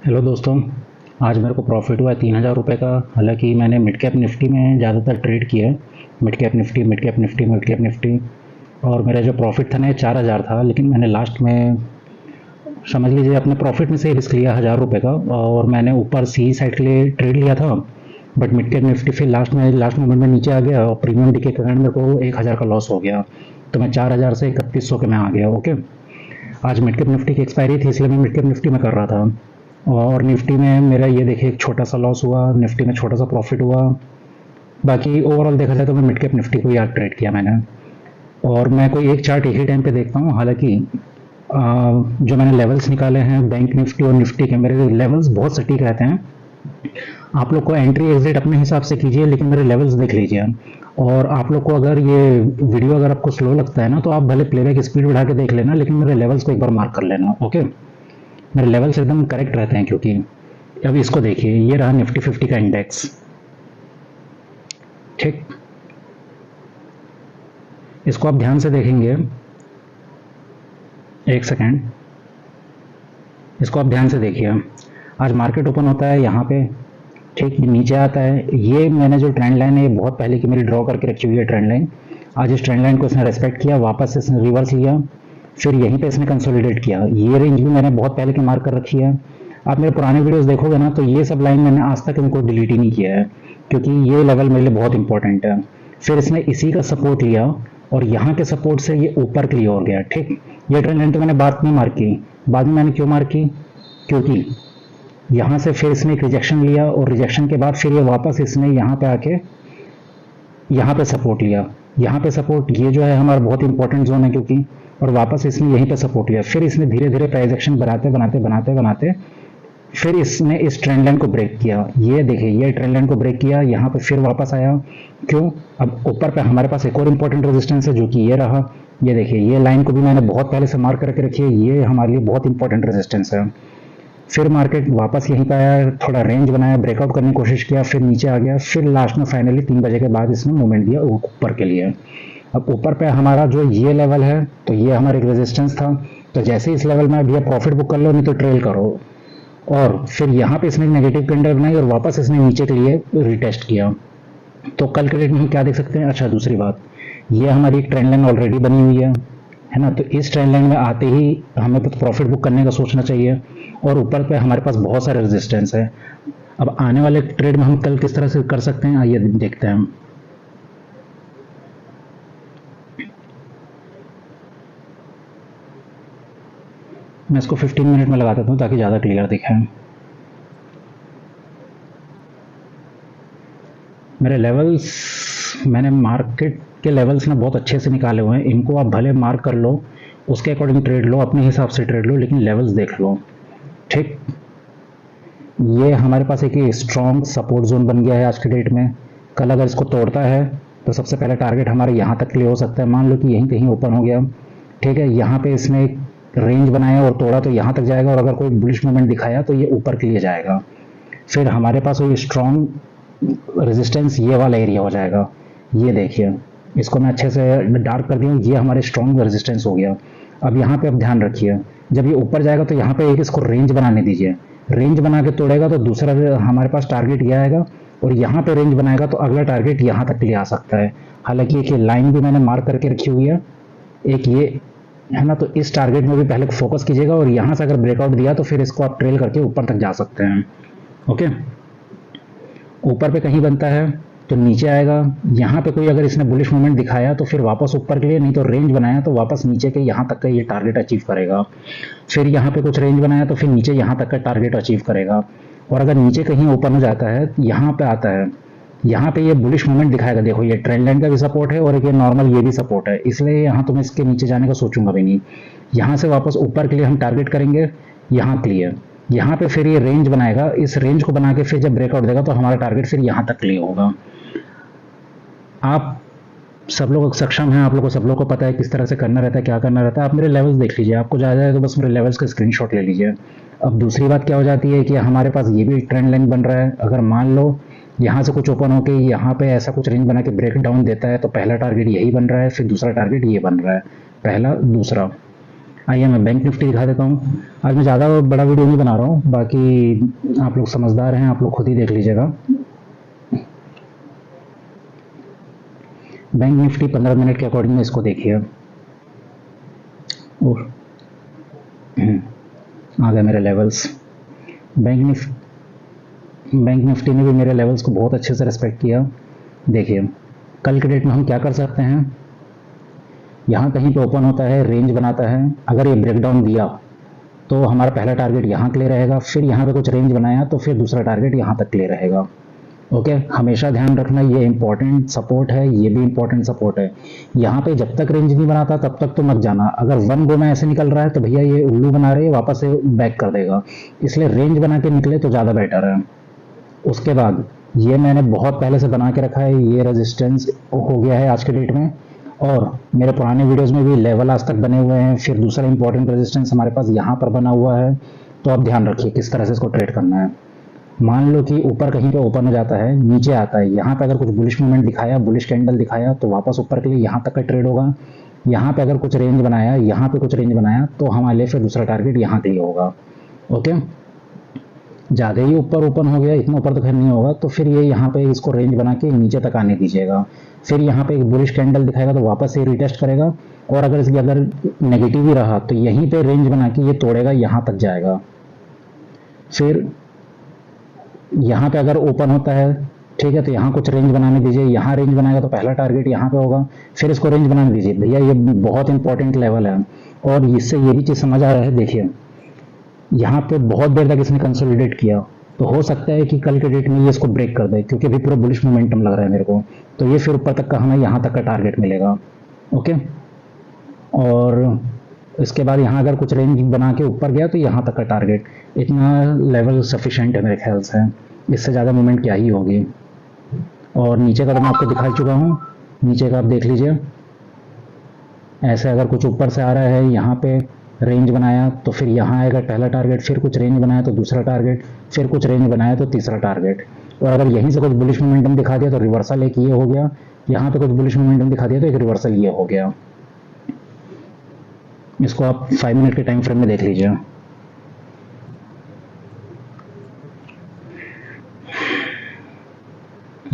Hello दोस्तों। आज मेरे को प्रॉफिट हुआ है 3,000 रुपये का। हालांकि मैंने मिड कैप निफ्टी में ज़्यादातर ट्रेड किया है। Mid cap Nifty, mid cap Nifty, mid cap Nifty. और मेरा जो प्रॉफिट था ना, ये 4,000 था। लेकिन मैंने लास्ट में समझ लीजिए अपने प्रॉफिट में से ही रिस्क लिया 1,000 रुपये का, और मैंने ऊपर सी साइड के लिए ट्रेड लिया था। बट मिड कैप निफ्टी फिर लास्ट मोमेंट में नीचे आ गया, और प्रीमियम डी के कारण मेरे को 1,000 का लॉस हो गया। तो मैं 4,000 से 3,100 के में आ गया। ओके। आज मिड कैप निफ्टी की एक्सपायरी थी, इसलिए मैं मिड कैप निफ्टी में कर रहा था। और निफ्टी में मेरा ये देखिए एक छोटा सा लॉस हुआ, निफ्टी में छोटा सा प्रॉफिट हुआ। बाकी ओवरऑल देखा जाए तो मैं मिड कैप निफ्टी को याद ट्रेड किया मैंने। और मैं कोई एक चार्ट एक ही टाइम पे देखता हूँ। हालांकि जो मैंने लेवल्स निकाले हैं बैंक निफ्टी और निफ्टी के, मेरे लेवल्स बहुत सटीक रहते हैं। आप लोग को एंट्री एग्जिट अपने हिसाब से कीजिए, लेकिन मेरे लेवल्स देख लीजिए। और आप लोग को अगर ये वीडियो अगर आपको स्लो लगता है ना, तो आप भले प्लेबैक स्पीड बढ़ा के देख लेना, लेकिन मेरे लेवल्स को एक बार मार्क कर लेना। ओके। मेरे लेवल्स एकदम करेक्ट रहते हैं। क्योंकि अब इसको देखिए, ये रहा निफ्टी 50 का इंडेक्स। ठीक। इसको आप ध्यान से देखेंगे, एक सेकेंड, इसको आप ध्यान से देखिए। आज मार्केट ओपन होता है यहाँ पे, ठीक, नीचे आता है। ये मैंने जो ट्रेंड लाइन है, ये बहुत पहले की मेरी ड्रॉ करके रखी हुई है ट्रेंड लाइन। आज इस ट्रेंड लाइन को इसने रेस्पेक्ट किया, वापस इसने रिवर्स लिया, फिर यहीं पे इसने कंसोलिडेट किया। ये रेंज भी मैंने बहुत पहले की मार्क कर रखी है। आप मेरे पुराने वीडियोस देखोगे ना, तो ये सब लाइन मैंने आज तक इनको डिलीट ही नहीं किया है, क्योंकि ये लेवल मेरे लिए बहुत इंपॉर्टेंट है। फिर इसने इसी का सपोर्ट लिया, और यहाँ के सपोर्ट से ये ऊपर क्लियर हो गया। ठीक। ये ट्रेंड लाइन तो मैंने बाद में मार्क की। बाद में मैंने क्यों मार्क की? क्योंकि यहाँ से फिर इसने एक रिजेक्शन लिया, और रिजेक्शन के बाद फिर ये वापस इसने यहाँ पे आके यहाँ पे सपोर्ट लिया। यहाँ पे सपोर्ट, ये जो है हमारा बहुत इंपॉर्टेंट जोन है, क्योंकि और वापस इसने यहीं पे सपोर्ट लिया। फिर इसने धीरे धीरे प्राइस एक्शन बनाते बनाते बनाते बनाते फिर इसने इस ट्रेंड लाइन को ब्रेक किया। ये देखिए, ये ट्रेंड लाइन को ब्रेक किया, यहाँ पे फिर वापस आया। क्यों? अब ऊपर पे हमारे पास एक और इंपॉर्टेंट रेजिस्टेंस है, जो कि ये रहा। ये देखिए, ये लाइन को भी मैंने बहुत पहले से मार्क करके रखी है। ये हमारे लिए बहुत इंपॉर्टेंट रेजिस्टेंस है। फिर मार्केट वापस यहीं पे आया, थोड़ा रेंज बनाया, ब्रेकआउट करने की कोशिश किया, फिर नीचे आ गया। फिर लास्ट में फाइनली 3 बजे के बाद इसने मूवमेंट दिया ऊपर के लिए। अब ऊपर पे हमारा जो ये लेवल है, तो ये हमारा एक रेजिस्टेंस था। तो जैसे इस लेवल में भैया प्रॉफिट बुक कर लो, नहीं तो ट्रेल करो। और फिर यहाँ पे इसने नेगेटिव कैंडल बनाई, और वापस इसने नीचे के लिए रिटेस्ट किया। तो कल के डेट में हम क्या देख सकते हैं? अच्छा, दूसरी बात, ये हमारी एक ट्रेंड लाइन ऑलरेडी बनी हुई है ना। तो इस ट्रेंड लाइन में आते ही हमें प्रॉफिट बुक करने का सोचना चाहिए। और ऊपर पे हमारे पास बहुत सारे रेजिस्टेंस है। अब आने वाले ट्रेड में हम कल किस तरह से कर सकते हैं, आइए देखते हैं। मैं इसको 15 मिनट में लगा देता हूँ, ताकि ज़्यादा क्लियर दिखे। मेरे लेवल्स, मैंने मार्केट के लेवल्स ना बहुत अच्छे से निकाले हुए हैं। इनको आप भले मार्क कर लो, उसके अकॉर्डिंग ट्रेड लो, अपने हिसाब से ट्रेड लो, लेकिन लेवल्स देख लो। ठीक। ये हमारे पास एक स्ट्रॉन्ग सपोर्ट जोन बन गया है आज के डेट में। कल अगर इसको तोड़ता है, तो सबसे पहले टारगेट हमारे यहाँ तक क्लियर हो सकता है। मान लो कि यहीं कहीं ओपन हो गया, ठीक है, यहाँ पे इसने एक रेंज बनाया और तोड़ा, तो यहाँ तक जाएगा। और अगर कोई बुलिश मूवमेंट दिखाया, तो ये ऊपर के लिए जाएगा। फिर हमारे पास वही स्ट्रॉन्ग रेजिस्टेंस ये वाला एरिया हो जाएगा। ये देखिए, इसको मैं अच्छे से डार्क कर दिया, ये हमारे स्ट्रॉन्ग रेजिस्टेंस हो गया। अब यहाँ पे आप ध्यान रखिए, जब ये ऊपर जाएगा, तो यहाँ पे एक इसको रेंज बनाने दीजिए। रेंज बना के तोड़ेगा, तो दूसरा हमारे पास टारगेट यह आएगा, और यहाँ पे रेंज बनाएगा, तो अगला टारगेट यहाँ तक के लिए आ सकता है। हालांकि एक लाइन भी मैंने मार्क करके रखी हुई है, एक ये है ना। तो इस टारगेट में भी पहले फोकस कीजिएगा, और यहाँ से अगर ब्रेकआउट दिया, तो फिर इसको आप ट्रेल करके ऊपर तक जा सकते हैं। ओके। ऊपर पे कहीं बनता है तो नीचे आएगा। यहाँ पे कोई अगर इसने बुलिश मूवमेंट दिखाया, तो फिर वापस ऊपर के लिए, नहीं तो रेंज बनाया तो वापस नीचे के यहाँ तक का ये टारगेट अचीव करेगा। फिर यहाँ पे कुछ रेंज बनाया, तो फिर नीचे यहाँ तक का टारगेट अचीव करेगा। और अगर नीचे कहीं ओपन हो जाता है, यहाँ पे आता है, यहाँ पे ये बुलिश मूवमेंट दिखाएगा। देखो, ये ट्रेंड लाइन का भी सपोर्ट है, और एक ये नॉर्मल ये भी सपोर्ट है, इसलिए यहाँ तो मैं इसके नीचे जाने का सोचूंगा भी नहीं। यहाँ से वापस ऊपर के लिए हम टारगेट करेंगे, यहाँ क्लियर। यहाँ पे फिर ये रेंज बनाएगा, इस रेंज को बना के फिर जब ब्रेकआउट देगा, तो हमारा टारगेट फिर यहाँ तक क्लियर होगा। आप सब लोग सक्षम हैं, आप लोगों को सब लोग को पता है किस तरह से करना रहता है, क्या करना रहता है। आप मेरे लेवल्स देख लीजिए, आपको ज़्यादा है तो बस मेरे लेवल्स का स्क्रीनशॉट ले लीजिए। अब दूसरी बात क्या हो जाती है कि हमारे पास ये भी ट्रेंड लाइन बन रहा है। अगर मान लो यहाँ से कुछ ओपन होकर यहाँ पे ऐसा कुछ रेंज बना के ब्रेक डाउन देता है, तो पहला टारगेट यही बन रहा है, फिर दूसरा टारगेट ये बन रहा है, पहला दूसरा। आइए मैं बैंक निफ्टी दिखा देता हूँ। आज मैं ज़्यादा बड़ा वीडियो नहीं बना रहा हूँ, बाकी आप लोग समझदार हैं, आप लोग खुद ही देख लीजिएगा। बैंक निफ्टी 15 मिनट के अकॉर्डिंग में इसको देखिए। और आ गए मेरे लेवल्स। बैंक निफ्टी ने भी मेरे लेवल्स को बहुत अच्छे से रिस्पेक्ट किया। देखिए कल के डेट में हम क्या कर सकते हैं, यहाँ कहीं पे ओपन होता है, रेंज बनाता है, अगर ये ब्रेकडाउन दिया तो हमारा पहला टारगेट यहाँ क्लियर रहेगा, फिर यहाँ पे कुछ रेंज बनाया तो फिर दूसरा टारगेट यहाँ तक क्लियर रहेगा। ओके, हमेशा ध्यान रखना ये इंपॉर्टेंट सपोर्ट है, ये भी इंपॉर्टेंट सपोर्ट है। यहाँ पे जब तक रेंज नहीं बनाता तब तक तो मत जाना। अगर वन गो में ऐसे निकल रहा है तो भैया ये उल्लू बना रहे हैं, वापस से बैक कर देगा, इसलिए रेंज बना के निकले तो ज़्यादा बेटर है। उसके बाद ये मैंने बहुत पहले से बना के रखा है, ये रेजिस्टेंस हो गया है आज के डेट में, और मेरे पुराने वीडियोस में भी लेवल आज तक बने हुए हैं। फिर दूसरा इंपॉर्टेंट रेजिस्टेंस हमारे पास यहाँ पर बना हुआ है, तो आप ध्यान रखिए किस तरह से इसको ट्रेड करना है। मान लो कि ऊपर कहीं पे ओपन हो जाता है, नीचे आता है, यहाँ पे अगर कुछ बुलिश मूवमेंट दिखाया, बुलिश कैंडल दिखाया तो वापस ऊपर के लिए यहाँ तक का ट्रेड होगा। यहाँ पे अगर कुछ रेंज बनाया, यहाँ पे कुछ रेंज बनाया तो हमारे लिए फिर दूसरा टारगेट यहाँ के लिए होगा। ओके, ज़्यादा ही ऊपर ओपन हो गया, इतना ऊपर तो खैर नहीं होगा, तो फिर ये यहाँ पे इसको रेंज बना के नीचे तक आने दीजिएगा। फिर यहाँ पे एक बुलिश कैंडल दिखाएगा तो वापस से रिटेस्ट करेगा, और अगर इसकी अगर नेगेटिव ही रहा तो यहीं पे रेंज बना के ये तोड़ेगा, यहाँ तक जाएगा। फिर यहाँ पे अगर ओपन होता है, ठीक है, तो यहाँ कुछ रेंज बनाने दीजिए, यहाँ रेंज बनाएगा तो पहला टारगेट यहाँ पे होगा, फिर इसको रेंज बनाने दीजिए। भैया ये बहुत इंपॉर्टेंट लेवल है, और इससे ये भी चीज़ समझ आ रहा है। देखिए यहाँ पे बहुत देर तक इसने कंसोलिडेट किया, तो हो सकता है कि कल के डेट में ये इसको ब्रेक कर दे, क्योंकि अभी पूरा बुलिश मोमेंटम लग रहा है मेरे को, तो ये फिर ऊपर तक का हमें यहाँ तक का टारगेट मिलेगा। ओके, और इसके बाद यहाँ अगर कुछ रेंज बना के ऊपर गया तो यहाँ तक का टारगेट, इतना लेवल सफिशेंट है मेरे ख्याल से, इससे ज़्यादा मूवमेंट क्या ही होगी। और नीचे का तो मैं आपको दिखा चुका हूँ, नीचे का आप देख लीजिए। ऐसे अगर कुछ ऊपर से आ रहा है, यहाँ पे रेंज बनाया तो फिर यहाँ आएगा पहला टारगेट, फिर कुछ रेंज बनाया तो दूसरा टारगेट, फिर कुछ रेंज बनाया तो तीसरा टारगेट। और अगर यहीं से कुछ बुलिश मोमेंटम दिखा दिया तो रिवर्सल एक ये हो गया, यहाँ पे कुछ बुलिश मोमेंटम दिखा दिया तो एक रिवर्सल ये हो गया। इसको आप 5 मिनट के टाइम फ्रेम में देख लीजिए।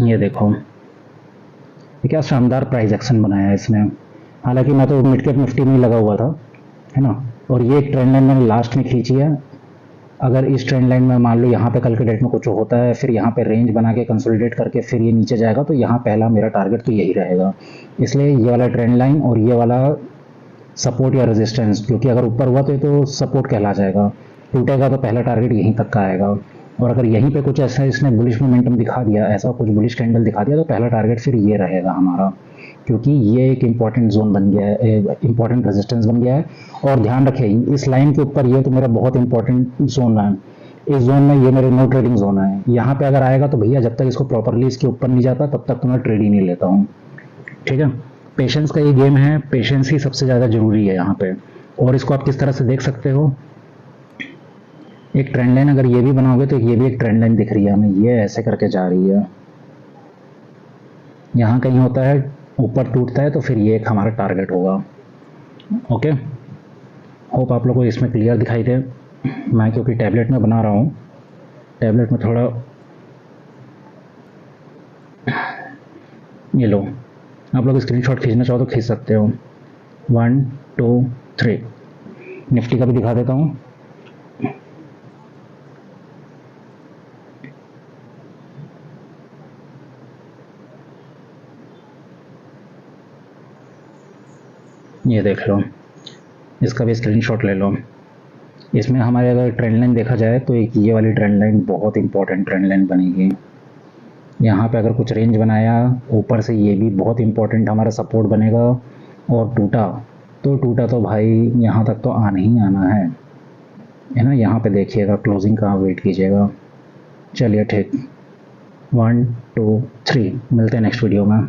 ये देखो ये क्या शानदार प्राइस एक्शन बनाया है इसने। हालांकि मैं तो मिड कैप निफ्टी में ही लगा हुआ था, है ना, और ये एक ट्रेंड लाइन मैंने लास्ट में खींची है। अगर इस ट्रेंड लाइन में मान लो यहाँ पे कल के डेट में कुछ होता है, फिर यहाँ पे रेंज बना के कंसोलिडेट करके फिर ये नीचे जाएगा, तो यहाँ पहला मेरा टारगेट तो यही रहेगा। इसलिए ये वाला ट्रेंड लाइन और ये वाला सपोर्ट या रेजिस्टेंस, क्योंकि अगर ऊपर हुआ तो ये तो सपोर्ट कहला जाएगा, टूटेगा तो पहला टारगेट यहीं तक का आएगा। और अगर यहीं पे कुछ ऐसा इसने बुलिश मोमेंटम दिखा दिया, ऐसा कुछ बुलिश कैंडल दिखा दिया, तो पहला टारगेट फिर ये रहेगा हमारा, क्योंकि ये एक इम्पॉर्टेंट जोन बन गया है, इम्पॉर्टेंट रेजिस्टेंस बन गया है। और ध्यान रखिए इस लाइन के ऊपर ये तो मेरा बहुत इंपॉर्टेंट जोन है, इस जोन में ये मेरे नो ट्रेडिंग जोन है। यहाँ पे अगर आएगा तो भैया जब तक इसको प्रॉपरली इसके ऊपर नहीं जाता तब तक तो मैं ट्रेड ही नहीं लेता हूँ। ठीक है, पेशेंस का ये गेम है, पेशेंस ही सबसे ज़्यादा ज़रूरी है यहाँ पे। और इसको आप किस तरह से देख सकते हो, एक ट्रेंड लाइन अगर ये भी बनाओगे तो ये भी एक ट्रेंड लाइन दिख रही है हमें, ये ऐसे करके जा रही है, यहाँ कहीं होता है ऊपर टूटता है तो फिर ये एक हमारा टारगेट होगा। ओके, होप आप लोगों को इसमें क्लियर दिखाई दे। मैं क्योंकि टैबलेट में बना रहा हूँ, टैबलेट में थोड़ा, ये लो, आप लोग स्क्रीनशॉट खींचना चाहो तो खींच सकते हो। 1 2 3 निफ्टी का भी दिखा देता हूँ। ये देख लो, इसका भी स्क्रीनशॉट ले लो। इसमें हमारे अगर ट्रेंड लाइन देखा जाए तो एक ये वाली ट्रेंड लाइन बहुत इंपॉर्टेंट ट्रेंड लाइन बनेगी। यहाँ पे अगर कुछ रेंज बनाया ऊपर से, ये भी बहुत इंपॉर्टेंट हमारा सपोर्ट बनेगा। और टूटा तो भाई यहाँ तक तो आना ही आना है ना। यहाँ पे देखिएगा क्लोजिंग का वेट कीजिएगा। चलिए ठीक, 1 2 3 मिलते हैं नेक्स्ट वीडियो में।